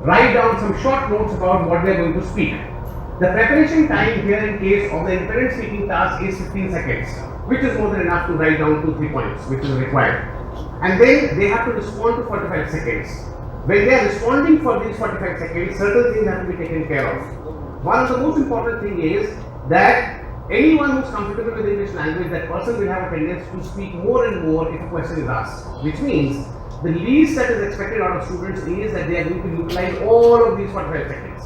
write down some short notes about what they are going to speak. The preparation time here in case of the independent speaking task is 15 seconds, which is more than enough to write down 2-3 points, which is required. And then they have to respond to 45 seconds. When they are responding for these 45 seconds, certain things have to be taken care of. One of the most important thing is that anyone who is comfortable with English language, that person will have a tendency to speak more and more if a question is asked, which means the least that is expected out of students is that they are going to utilize all of these 45 seconds.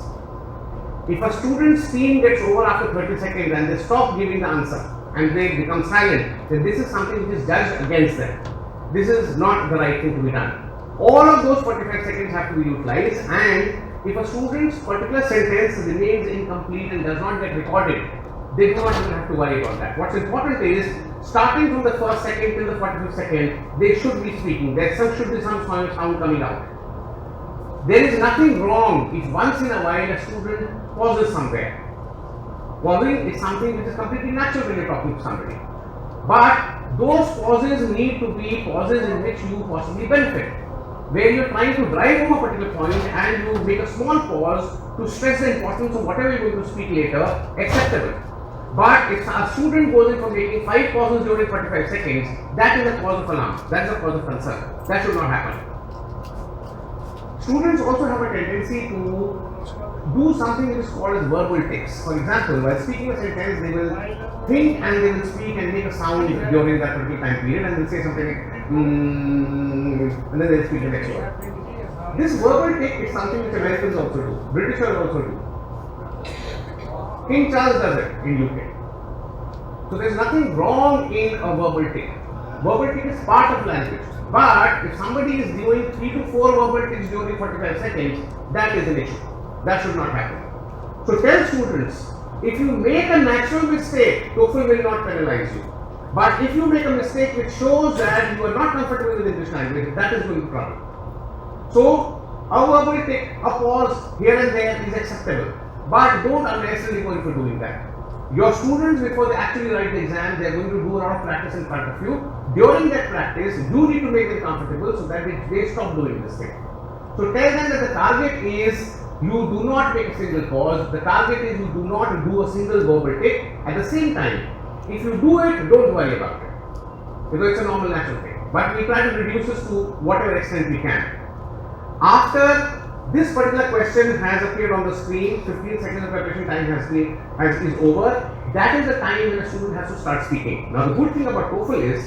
If a student's steam gets over after 30 seconds and they stop giving the answer and they become silent, then this is something which is judged against them. This is not the right thing to be done. All of those 45 seconds have to be utilized, and if a student's particular sentence remains incomplete and does not get recorded, they do not even have to worry about that. What's important is, starting from the first second till the 45th second, they should be speaking. There should be some sound coming out. There is nothing wrong if once in a while a student pauses somewhere. Pausing is something which is completely natural when you're talking to somebody. But those pauses need to be pauses in which you possibly benefit. Where you're trying to drive home a particular point and you make a small pause to stress the importance of whatever you're going to speak later, acceptable. But if a student goes in for making 5 pauses during 45 seconds, that is a cause of alarm. That is a cause of concern. That should not happen. Students also have a tendency to do something which is called as verbal tics. For example, while speaking a sentence, they will think and they will speak and make a sound during that particular time period, and they'll say something like and then they'll speak the next word. This verbal tic is something which Americans also do, Britishers also do. King Charles does it in UK. So there's nothing wrong in a verbal tic. Verbal tic is part of language. But if somebody is doing 3 to 4 verbal tics during 45 seconds, that is an issue. That should not happen. So tell students, if you make a natural mistake, TOEFL will not penalize you. But if you make a mistake which shows that you are not comfortable with English language, that is going to be a problem. So a verbal tic, a pause here and there is acceptable. But don't unnecessarily go in for doing that. Your students, before they actually write the exam, they are going to do a lot of practice in front of you. During that practice, you need to make them comfortable so that they stop doing this thing. So tell them that the target is you do not make a single pause. The target is you do not do a single verbal tic. At the same time, if you do it, don't worry about it, because it's a normal natural thing. But we try to reduce this to whatever extent we can. After this particular question has appeared on the screen, 15 seconds of preparation time is over. That is the time when a student has to start speaking. Now the good thing about TOEFL is,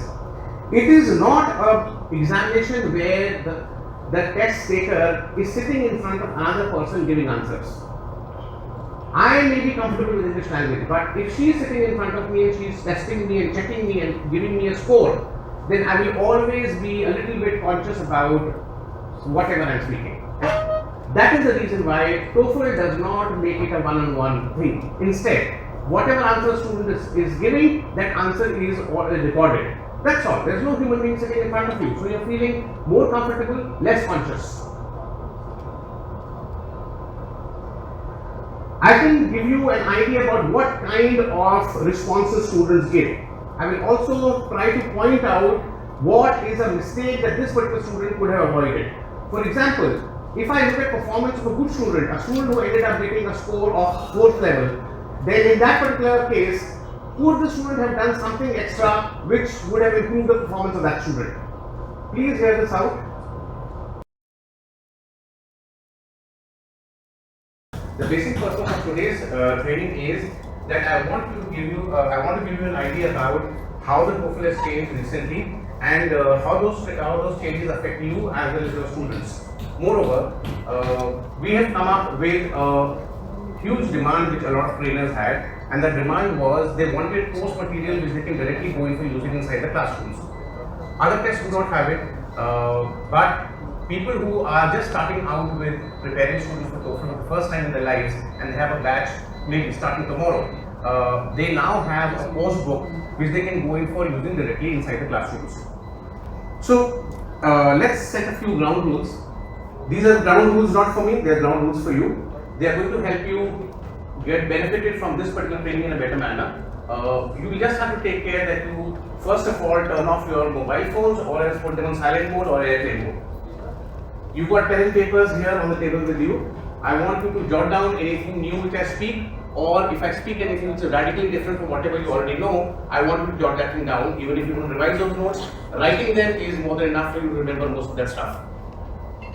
it is not an examination where the test taker is sitting in front of another person giving answers. I may be comfortable with English language, but if she is sitting in front of me and she is testing me and checking me and giving me a score, then I will always be a little bit conscious about whatever I am speaking. That is the reason why TOEFL does not make it a one-on-one thing. Instead, whatever answer student is giving, that answer is recorded. That's all. There is no human being sitting in front of you. So you are feeling more comfortable, less conscious. I can give you an idea about what kind of responses students give. I will also try to point out what is a mistake that this particular student could have avoided. For example, if I look at performance of a good student, a student who ended up getting a score of 4th level, then in that particular case, could the student have done something extra which would have improved the performance of that student? Please hear this out. The basic purpose of today's training is that I want to give you an idea about how the TOEFL has changed recently and how those changes affect you as well as your students. Moreover, we have come up with a huge demand which a lot of trainers had, and the demand was they wanted course material which they can directly go in for using inside the classrooms. Other tests do not have it, but people who are just starting out with preparing students for TOEFL for the first time in their lives and they have a batch maybe starting tomorrow, they now have a course book which they can go in for using directly inside the classrooms. So let's set a few ground rules. These are ground rules not for me, they are ground rules for you. They are going to help you get benefited from this particular training in a better manner. You will just have to take care that you first of all turn off your mobile phones or else put them on silent mode or airplane mode. You've got pen and papers here on the table with you. I want you to jot down anything new which I speak, or if I speak anything which is radically different from whatever you already know, I want you to jot that thing down. Even if you don't revise those notes, writing them is more than enough for you to remember most of that stuff.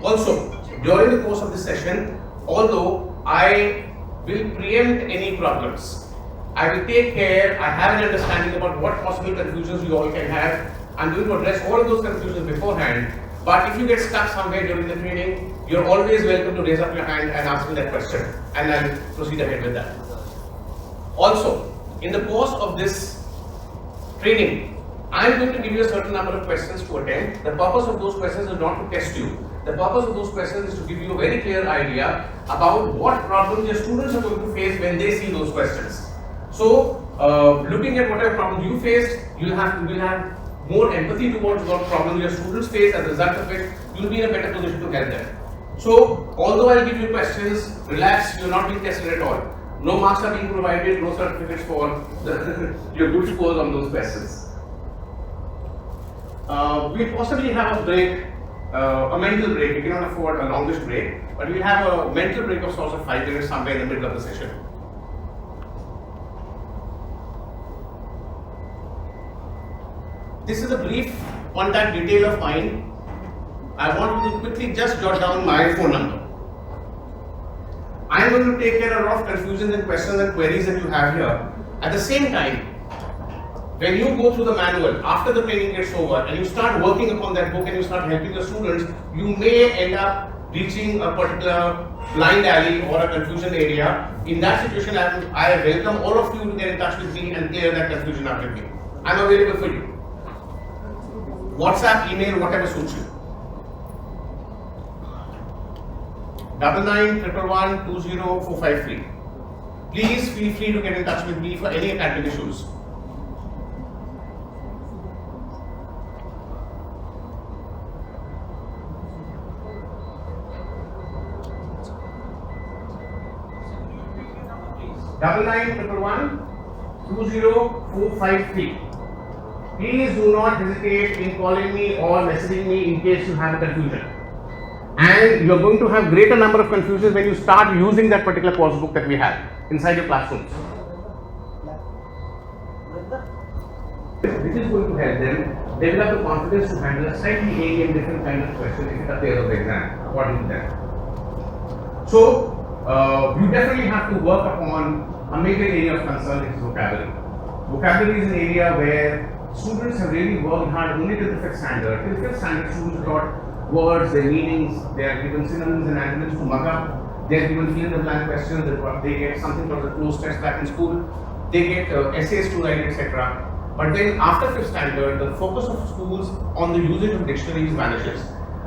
Also, during the course of this session, although I will preempt any problems, I will take care, I have an understanding about what possible confusions you all can have. I'm going to address all of those confusions beforehand. But if you get stuck somewhere during the training, you're always welcome to raise up your hand and ask me that question, and I'll proceed ahead with that. Also, in the course of this training, I'm going to give you a certain number of questions to attempt. The purpose of those questions is not to test you. The purpose of those questions is to give you a very clear idea about what problems your students are going to face when they see those questions. So, looking at whatever problems you faced, you will have more empathy towards what problems your students face. As a result of it, you will be in a better position to help them. So, although I'll give you questions, relax, you're not being tested at all. No marks are being provided, no certificates for your good scores on those questions. We'll possibly have a break, a mental break. We cannot afford a longish break, but we'll have a mental break of sorts of 5 minutes somewhere in the middle of the session. This is a brief contact detail of mine. I want you to quickly just jot down my phone number. I am going to take care of a lot of confusions and questions and queries that you have here. At the same time, when you go through the manual, after the training gets over and you start working upon that book and you start helping the students, you may end up reaching a particular blind alley or a confusion area. In that situation, I welcome all of you to get in touch with me and clear that confusion out with me. I am available for you. WhatsApp, email, whatever suits you. 9911120453. Please feel free to get in touch with me for any academic issues. Double 9911120453. Please do not hesitate in calling me or messaging me in case you have a confusion. And you are going to have greater number of confusions when you start using that particular course book that we have inside your classrooms. This is going to help them develop the confidence to handle a slightly alien, different kind of question if it appears on the exam, according to them. So, you definitely have to work upon a major area of concern, which is vocabulary. Vocabulary is an area where students have really worked hard only till the 5th standard. Till 5th standard, students got words, their meanings, they are given synonyms and antonyms to mug up, they are given fill in the blank questions, they get something called the closed test back in school, they get essays to write, etc. But then after 5th standard, the focus of schools on the usage of dictionaries vanishes.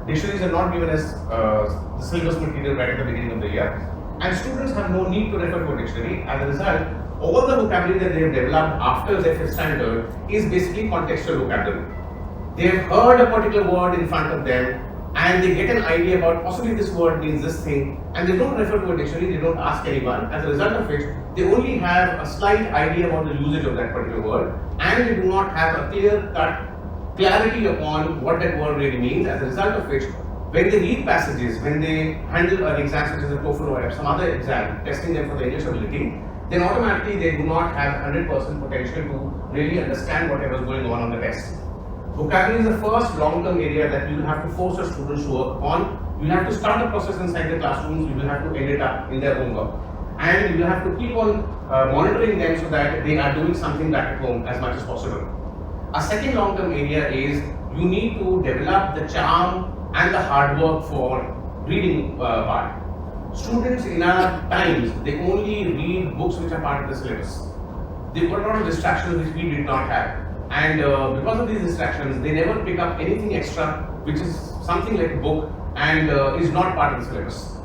Dictionaries are not given as the syllabus material right at the beginning of the year, and students have no need to refer to a dictionary. As a result, all the vocabulary that they have developed after their 5th standard is basically contextual vocabulary. They have heard a particular word in front of them and they get an idea about possibly this word means this thing, and they don't refer to a dictionary, they don't ask anyone. As a result of which, they only have a slight idea about the usage of that particular word, and they do not have a clear-cut clarity upon what that word really means. As a result of which, when they read passages, when they handle an exam such as a TOEFL or some other exam testing them for the English ability, then automatically they do not have 100% potential to really understand whatever is going on the test. Vocabulary is the first long-term area that you will have to force your students to work on. You will have to start the process inside the classrooms, you will have to end it up in their homework. And you will have to keep on monitoring them so that they are doing something back at home as much as possible. A second long-term area is you need to develop the charm and the hard work for reading part. Students in our times, they only read books which are part of the syllabus. They've got a lot of distractions which we did not have. And because of these distractions, they never pick up anything extra which is something like a book and is not part of the syllabus.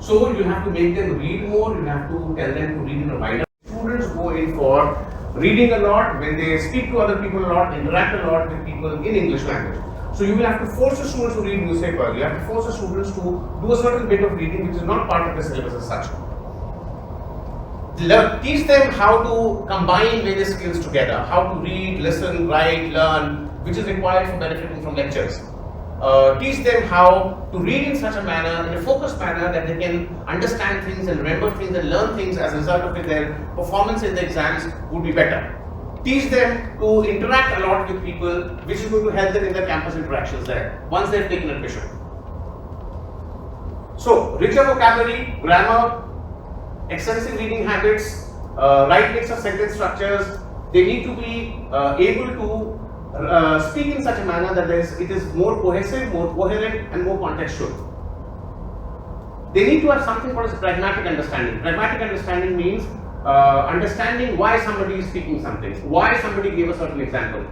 So you have to make them read more, you have to tell them to read in a wider. Students go in for reading a lot, when they speak to other people a lot, interact a lot with people in English language. So you will have to force the students to read newspaper, you have to force the students to do a certain bit of reading which is not part of the syllabus as such. Teach them how to combine various skills together, how to read, listen, write, learn, which is required for benefiting from lectures. teach them how to read in such a manner, in a focused manner, that they can understand things and remember things and learn things. As a result of it, their performance in the exams would be better. Teach them to interact a lot with people, which is going to help them in their campus interactions there, once they've taken admission. So, richer vocabulary, grammar, extensive reading habits, right mix of sentence structures. They need to be able to speak in such a manner that it is more cohesive, more coherent, and more contextual. They need to have something called as pragmatic understanding. Pragmatic understanding means understanding why somebody is speaking something, why somebody gave a certain example,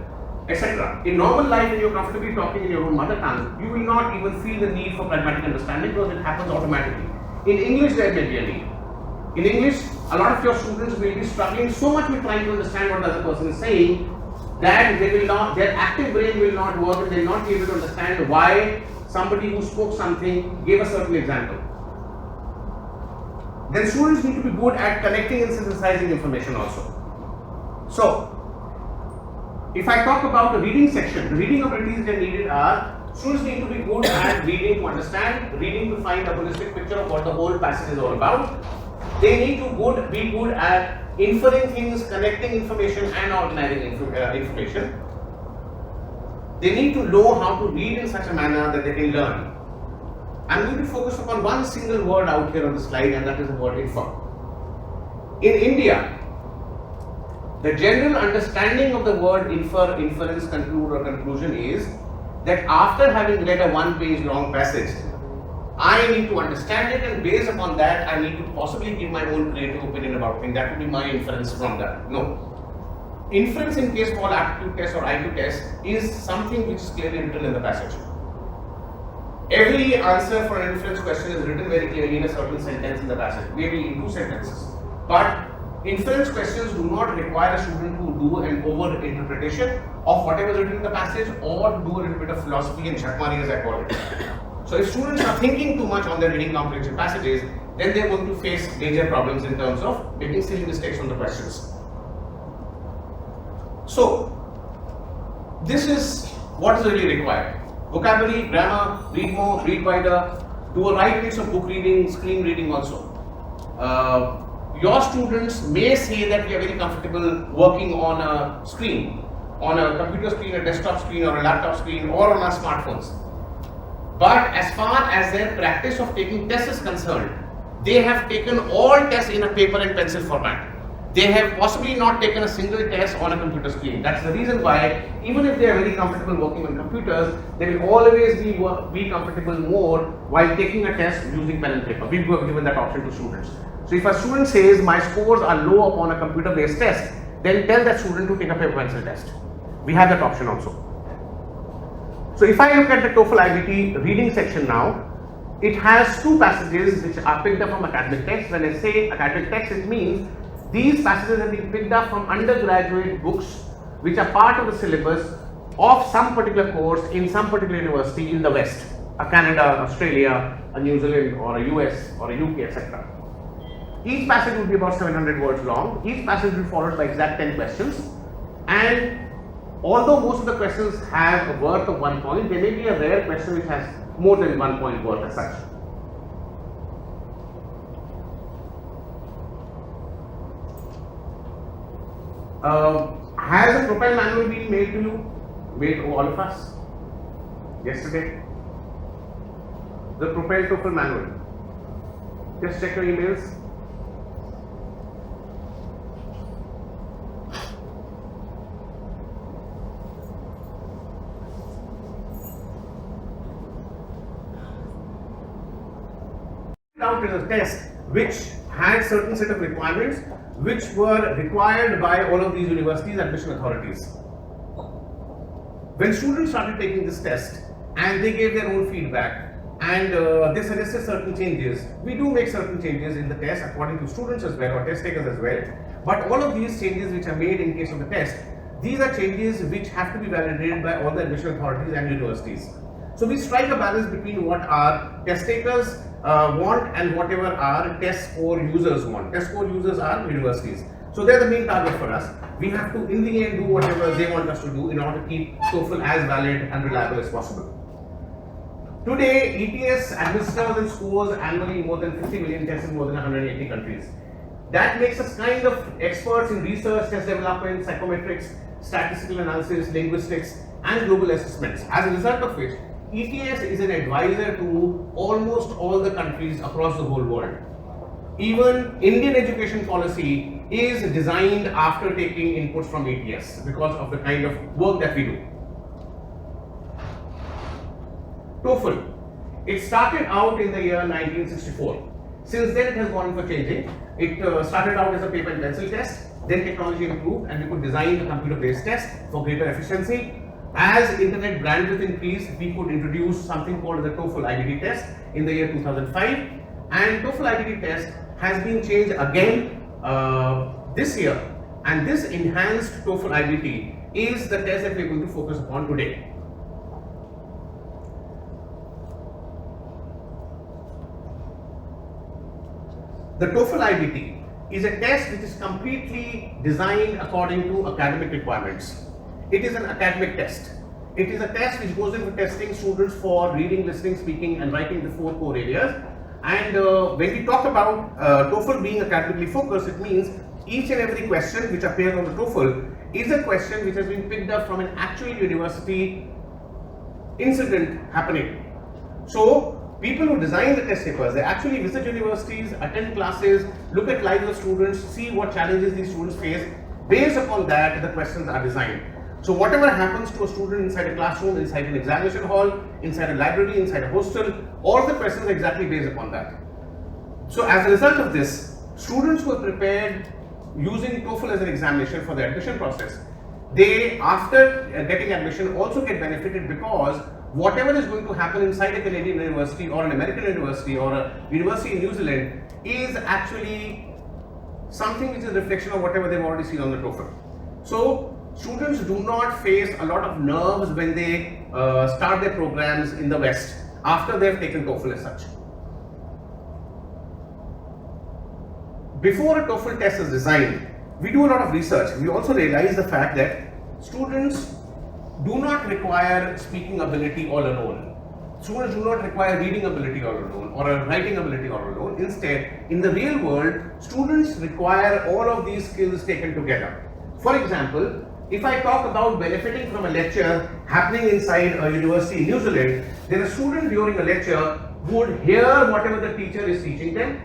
etc. In normal life, when you're comfortably talking in your own mother tongue, you will not even feel the need for pragmatic understanding because it happens automatically. In English, there may be a need. In English, a lot of your students will be struggling so much with trying to understand what the other person is saying that they will not, their active brain will not work and they will not be able to understand why somebody who spoke something gave a certain example. Then students need to be good at connecting and synthesizing information also. So, if I talk about the reading section, the reading abilities that are needed are, students need to be good at reading to understand, reading to find a holistic picture of what the whole passage is all about. They need to be good at inferring things, connecting information and organizing information. They need to know how to read in such a manner that they can learn. I'm going to focus upon one single word out here on the slide, and that is the word infer. In India, the general understanding of the word infer, inference, conclude or conclusion is that after having read a one-page long passage, I need to understand it, and based upon that, I need to possibly give my own creative opinion about things. That would be my inference from that. No. Inference in case called aptitude test or IQ test is something which is clearly written in the passage. Every answer for an inference question is written very clearly in a certain sentence in the passage, maybe in 2 sentences. But inference questions do not require a student to do an over-interpretation of whatever is written in the passage or do a little bit of philosophy and chakmari, as I call it. So if students are thinking too much on their reading comprehension passages, then they are going to face major problems in terms of making silly mistakes on the questions. So this is what is really required. Vocabulary, grammar, read more, read wider, do a right mix of book reading, screen reading also. Your students may say that we are very comfortable working on a screen, on a computer screen, a desktop screen or a laptop screen or on our smartphones. But as far as their practice of taking tests is concerned, they have taken all tests in a paper and pencil format. They have possibly not taken a single test on a computer screen. That's the reason why, even if they are very comfortable working on computers, they will always be comfortable more while taking a test using pen and paper. We've given that option to students. So if a student says my scores are low upon a computer-based test, then tell that student to take a paper pencil test. We have that option also. So if I look at the TOEFL IBT reading section now, it has 2 passages which are picked up from academic text. When I say academic text, it means these passages have been picked up from undergraduate books which are part of the syllabus of some particular course in some particular university in the West, a Canada, Australia, a New Zealand or a US or a UK, etc. Each passage would be about 700 words long. Each passage will be followed by exact 10 questions, and although most of the questions have a worth of 1 point, there may be a rare question which has more than 1 point worth as such. Has a Propel manual been mailed to you? Mailed to all of us? Yesterday? The Propel TOEFL manual. Just check your emails. Out in a test which had certain set of requirements which were required by all of these universities' admission authorities. When students started taking this test and they gave their own feedback and they suggested certain changes, we do make certain changes in the test according to students as well or test takers as well, but all of these changes which are made in case of the test, these are changes which have to be validated by all the admission authorities and universities. So we strike a balance between what our test takers want and whatever our test score users want. Test score users are universities. So they're the main target for us. We have to in the end do whatever they want us to do in order to keep TOEFL as valid and reliable as possible. Today, ETS administers and scores annually more than 50 million tests in more than 180 countries. That makes us kind of experts in research, test development, psychometrics, statistical analysis, linguistics, and global assessments. As a result of which, ETS is an advisor to almost all the countries across the whole world. Even Indian education policy is designed after taking inputs from ETS because of the kind of work that we do. TOEFL. It started out in the year 1964. Since then, it has gone for changing. It started out as a paper and pencil test. Then technology improved and we could design a computer-based test for greater efficiency. As internet bandwidth increased, we could introduce something called the TOEFL IBT test in the year 2005. And TOEFL IBT test has been changed again this year. And this enhanced TOEFL IBT is the test that we are going to focus upon today. The TOEFL IBT is a test which is completely designed according to academic requirements. It is an academic test. It is a test which goes in for testing students for reading, listening, speaking, and writing, the 4 core areas. And when we talk about TOEFL being academically focused, it means each and every question which appears on the TOEFL is a question which has been picked up from an actual university incident happening. So, people who design the test papers, they actually visit universities, attend classes, look at lives of students, see what challenges these students face. Based upon that, the questions are designed. So whatever happens to a student inside a classroom, inside an examination hall, inside a library, inside a hostel, all the questions are exactly based upon that. So as a result of this, students who are prepared using TOEFL as an examination for the admission process, they, after getting admission, also get benefited because whatever is going to happen inside a Canadian university or an American university or a university in New Zealand is actually something which is a reflection of whatever they've already seen on the TOEFL. So students do not face a lot of nerves when they start their programs in the West after they've taken TOEFL as such. Before a TOEFL test is designed, we do a lot of research. We also realize the fact that students do not require speaking ability all alone. Students do not require reading ability all alone or a writing ability all alone. Instead, in the real world, students require all of these skills taken together. For example, if I talk about benefiting from a lecture happening inside a university in New Zealand, then a student during a lecture would hear whatever the teacher is teaching them,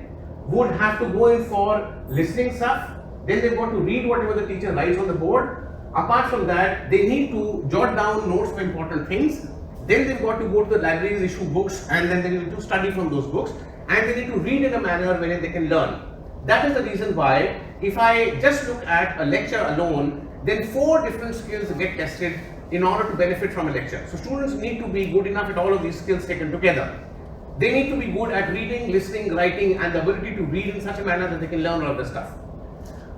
would have to go in for listening stuff, then they've got to read whatever the teacher writes on the board. Apart from that, they need to jot down notes for important things. Then they've got to go to the libraries, issue books, and then they need to study from those books. And they need to read in a manner wherein they can learn. That is the reason why, if I just look at a lecture alone, then 4 different skills get tested in order to benefit from a lecture. So students need to be good enough at all of these skills taken together. They need to be good at reading, listening, writing, and the ability to read in such a manner that they can learn all of this stuff.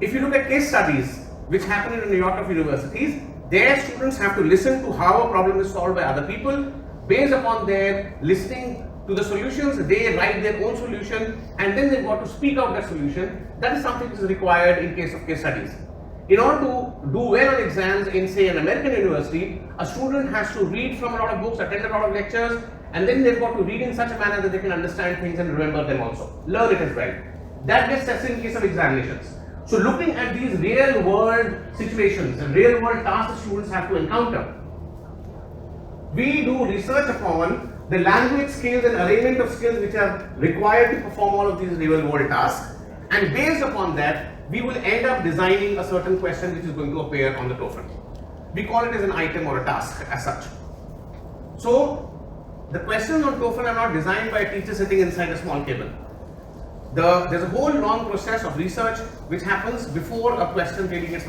If you look at case studies, which happen in New York of universities, their students have to listen to how a problem is solved by other people. Based upon their listening to the solutions, they write their own solution and then they've got to speak out that solution. That is something which is required in case of case studies. In order to do well on exams in, say, an American university, a student has to read from a lot of books, attend a lot of lectures, and then they've got to read in such a manner that they can understand things and remember them also. Learn it as well. That gets tested in case of examinations. So looking at these real world situations and real world tasks that students have to encounter, we do research upon the language skills and arrangement of skills which are required to perform all of these real world tasks, and based upon that, we will end up designing a certain question which is going to appear on the TOEFL. We call it as an item or a task as such. So the questions on TOEFL are not designed by a teacher sitting inside a small cabin. There's a whole long process of research which happens before a question really gets